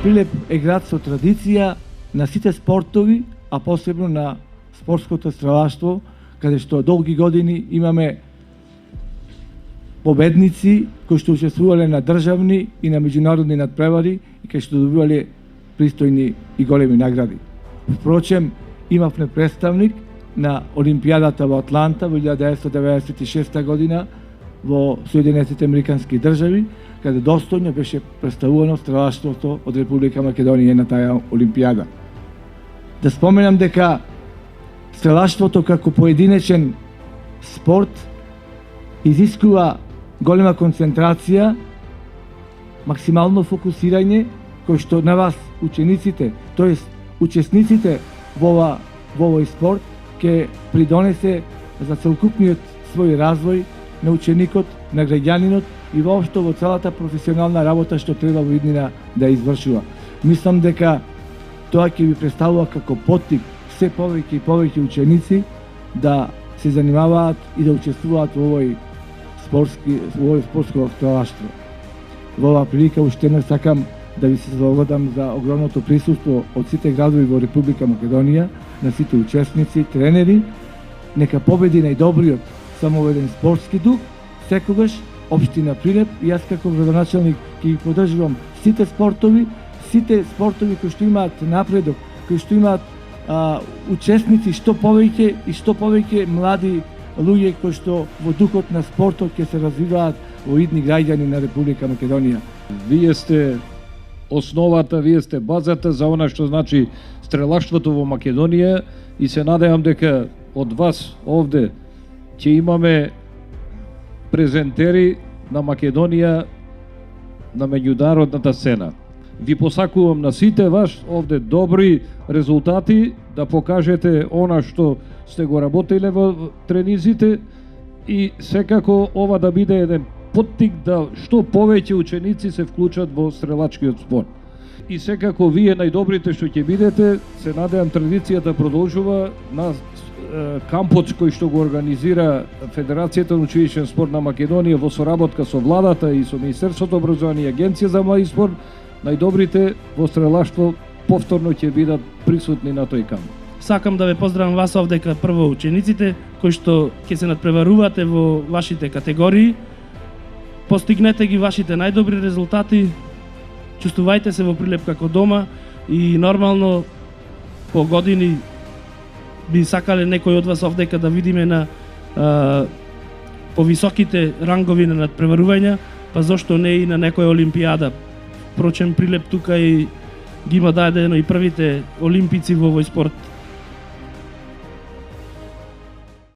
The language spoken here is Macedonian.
Прилеп е град со традиција на сите спортови, а посебно на спортското стрелаштво, каде што долги години имаме победници кои што учествувале на државни и на меѓународни надпревари и кои што добивале пристојни и големи награди. Впрочем, имавме представник на Олимпијадата во Атланта во 1996 година во Соединетите Американски држави, каде достојно беше представувано стрелаштвото од Република Македонија на таа Олимпијада. Да споменам дека стрелаштвото како поединечен спорт изискува голема концентрација, максимално фокусирање, кој што на вас, учениците, тоест учесниците во овој спорт, ќе придонесе за целокупниот свој развој на ученикот, на граѓанинот и воопшто во целата професионална работа што треба во иднина да извршува. Мислам дека тоа ќе ви представува како поттик се повеќе и повеќе ученици да се занимаваат и да учествуваат во овој спортско стрелаштво. Во оваа прилика уште еднаш сакам да ви се заблагодарам за огромното присуство од сите градови во Република Македонија, на сите учесници, тренери. Нека победи најдобриот самоведен спортски дух, секогаш општина Прилеп и јас како градоначалник ќе ги поддржувам сите спортови кои што имаат напредок, кои што имаат учесници што повеќе млади луѓе кои што во духот на спортот ќе се развиваат во идни граѓани на Република Македонија. Вие сте основата, вие сте базата за она што значи стрелаштвото во Македонија и се надевам дека од вас овде ќе имаме презентери на Македонија на меѓународната сцена. Ви посакувам на сите вас овде добри резултати, да покажете она што сте го работеле во тренизите и секако ова да биде еден поттик да што повеќе ученици се вклучат во стрелачкиот спорт. И секако вие најдобрите што ќе бидете, се надевам традицијата продолжува на кампот кој што го организира Федерацијата на училишен спорт на Македонија во соработка со владата и со Министерството образование и Агенција за млади спорт, најдобрите во стрелаштво повторно ќе бидат присутни на тој камп. Сакам да ве поздравам вас овде прво учениците кои што ќе се надпреварувате во вашите категории. Постигнете ги вашите најдобри резултати, чувствувајте се во Прилеп како дома и нормално по години би сакале некој од вас овдека да видиме на повисоките рангови на надпреварувања, па зошто не и на некоја Олимпијада. Впрочем, Прилеп тука и ги има дадено и првите олимпици во овој спорт.